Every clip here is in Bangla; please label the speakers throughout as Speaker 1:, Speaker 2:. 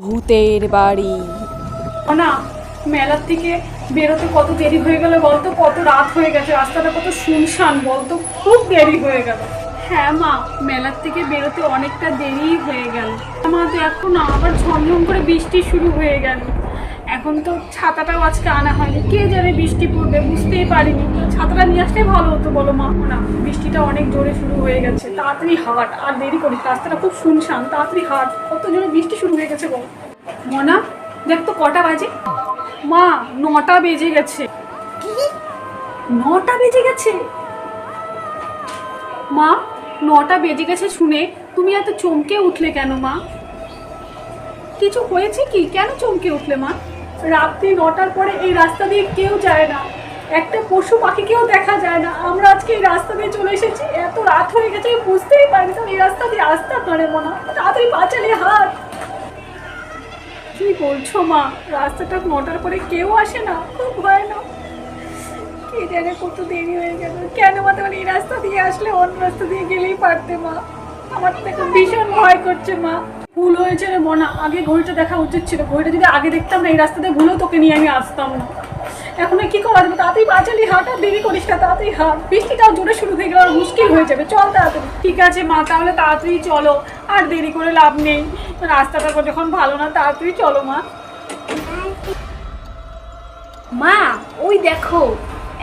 Speaker 1: ভূতের বাড়ি।
Speaker 2: না, মেলার থেকে বেরোতে কত দেরি হয়ে গেল বলতো, কত রাত হয়ে গেছে, রাস্তাটা কত শুনশান বলতো, খুব দেরি হয়ে গেল। হ্যাঁ মা, মেলার থেকে বেরোতে অনেকটা দেরি হয়ে গেল। মা তো এখন আবার ঝমঝম করে বৃষ্টি শুরু হয়ে গেল। এখন তো ছাতাটাও আজকে আনা হয়নি, কে জানে বৃষ্টি পড়বে, বুঝতেই পারিনি। ছাতাটা নিয়ে আসলে ভালো হতো বলো মা। না, বৃষ্টিটা অনেক জোরে শুরু হয়ে গেছে, তাড়াতাড়ি হাট, আর দেরি করিস, রাস্তাটা খুব শুনশান, তাড়াতাড়ি হাট, কত জোরে বৃষ্টি শুরু হয়ে গেছে বল। মনা, দেখ তো কটা বাজে। মা, 9টা বেজে গেছে। 9টা বেজে গেছে মা, 9টা বেজে গেছে শুনে তুমি এত চমকে উঠলে কেন মা? কিছু হয়েছে কি, কেন চমকে উঠলে মা? রাত্রি 9টার পরে এই রাস্তা দিয়ে কেউ যায় না, একটা পশু পাখিকেও দেখা যায় না। আমরা আজকে এই রাস্তা দিয়ে চলে এসেছি, এত রাত হয়ে গেছে বুঝতেই পারিনি তো এই রাস্তা দিয়ে আসতে পারে মনে, তাড়াতাড়ি পা চালিয়ে হাট। কি বলছো মা, রাস্তাটা 9টার পরে কেউ আসে না? খুব ভয় না, কে জানে কত দেরি হয়ে গেল। কেন মা তোমার এই রাস্তা দিয়ে আসলে অন্য রাস্তা দিয়ে গেলেই পারতে মা। আমার তো এখন ভীষণ ভয় করছে মা। ভুল হয়েছে রে মনা, আগে ঘড়িটা দেখা উচিত ছিল। ঘড়িটা যদি আগে দেখতাম না, এই রাস্তাতে ভুলেও তোকে নিয়ে আমি আসতাম না। এখন কি করা যাবে? তাড়াতাড়ি বাঁচালি হাট, আর দেরি করিস না, তাড়াতাড়ি হাট। বৃষ্টিটাও জোরে শুরু হয়ে গেল, আর মুশকিল হয়ে যাবে, চল তাড়াতাড়ি। ঠিক আছে মা, তাহলে তাড়াতাড়ি চলো, আর দেরি করে লাভ নেই। রাস্তাটা যখন ভালো না, তাড়াতাড়ি চলো মা।
Speaker 3: মা, ওই দেখো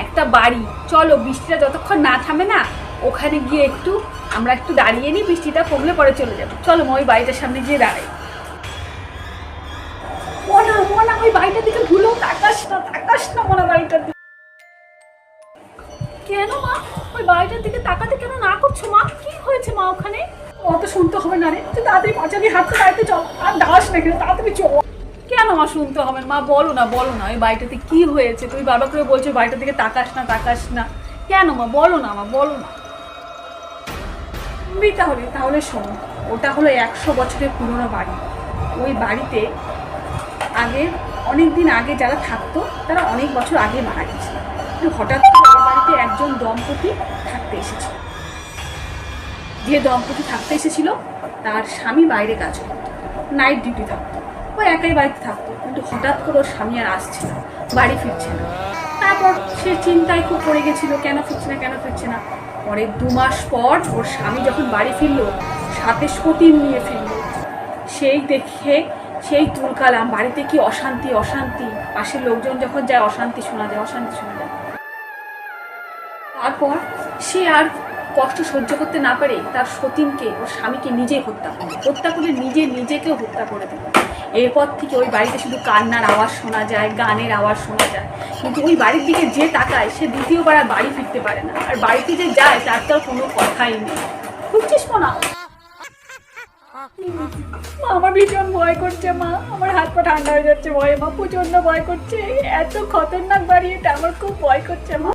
Speaker 3: একটা বাড়ি, চলো বৃষ্টিটা যতক্ষণ না থামে না ওখানে গিয়ে আমরা একটু দাঁড়িয়ে নিই, বৃষ্টিটা কমলে পরে চলে যাবো। চলো মা, ওই বাড়িটার সামনে গিয়ে দাঁড়াই।
Speaker 2: মনা মনা, ওই বাড়িটার দিকে ভুলেও তাকাস না মনা, বাড়িটার দিকে। কেন মা, ওই বাড়িটার দিকে তাকাতে কেন না করছো মা? কি হয়েছে মা ওখানে? অত শুনতে হবে না রে, তুই তাড়াতাড়ি পাঁচালি হাঁটতে বাড়িতে চল, আর দাস না কেন, তাড়াতাড়ি চল।
Speaker 3: কেন মা শুনতে হবে মা, বলো না ওই বাড়িটাতে কি হয়েছে? তুই বাবা করে বলছো বাড়িটার দিকে তাকাস না, কেন মা বলো না মা, বলো না।
Speaker 2: তাহলে শোনো, ওটা হলো 100 বছরের পুরনো বাড়ি। ওই বাড়িতে অনেক দিন আগে যারা থাকতো তারা অনেক বছর আগে মারা গেছে। কিন্তু হঠাৎ করে ওই বাড়িতে একজন দম্পতি থাকতে এসেছিল। যে দম্পতি থাকতে এসেছিল তার স্বামী বাইরে কাজ করতো, নাইট ডিউটি থাকতো, ও একাই বাড়িতে থাকতো। কিন্তু হঠাৎ করে ওর স্বামী আর আসছে না, বাড়ি ফিরছে না। তারপর সে চিন্তায় খুব পড়ে গেছিল, কেন ফিরছে না। পরে 2 মাস পর ওর স্বামী যখন বাড়ি ফিরলো, সাথে সতীন নিয়ে ফিরলো। সেই তুলকালাম, বাড়িতে কি অশান্তি। পাশের লোকজন যখন যায় অশান্তি শোনা যায়। তারপর সে আর কষ্ট সহ্য করতে না পারে তার সতীনকে, ওর স্বামীকে নিজেই হত্যা করে নিজেকেও হত্যা করে দিল। এরপর থেকে ওই বাড়িতে শুধু কান্নার আওয়াজ শোনা যায়, গানের আওয়াজ শোনা যায়। কিন্তু ওই বাড়ির দিকে যে তাকায় সে দ্বিতীয়বার আর বাড়ি ফিরতে পারে না, আর বাড়িতে যে যায় তার তো কোনো কথাই নেই। বুঝছিস না? আমার ভীষণ ভয় করছে মা, আমার হাত পা ঠান্ডা হয়ে যাচ্ছে ভয়ে মা, প্রচন্ড ভয় করছে। এত খতরনাক বাড়ি এটা, আমার খুব ভয় করছে মা।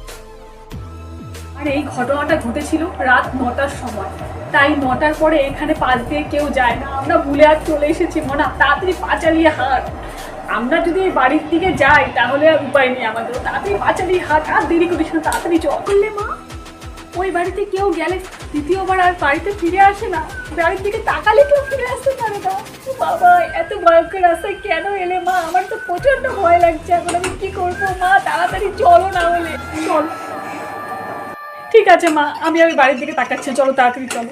Speaker 2: আর এই ঘটনাটা ঘটেছিল রাত 9টার সময়, তাই 9টার পরে এখানে পাশ দিয়ে কেউ যায় না। আমরা ভুলে আর চলে এসেছি মনা, তাড়াতাড়ি পা চালিয়ে হাট। আমরা যদি এই বাড়ির দিকে যাই তাহলে আর উপায় নেই আমাদের, তাড়াতাড়ি পা চালিয়ে হাট, আর দেরি করিস না, তাড়াতাড়ি চল। করলে মা, ওই বাড়িতে কেউ গেলে দ্বিতীয়বার আর বাড়িতে ফিরে আসে না, বাড়ির দিকে তাকালে কেউ ফিরে আসতে পারে না। বাবা, এত ভয়ঙ্কর রাস্তায় কেন এলে মা? আমার তো প্রচন্ড ভয় লাগছে, এখন আমি কি করবো মা? তাড়াতাড়ি চলো না হলে। চল, ঠিক আছে মা, আমি বাড়ির দিকে তাকাচ্ছি, চলো তাড়াতাড়ি চলো।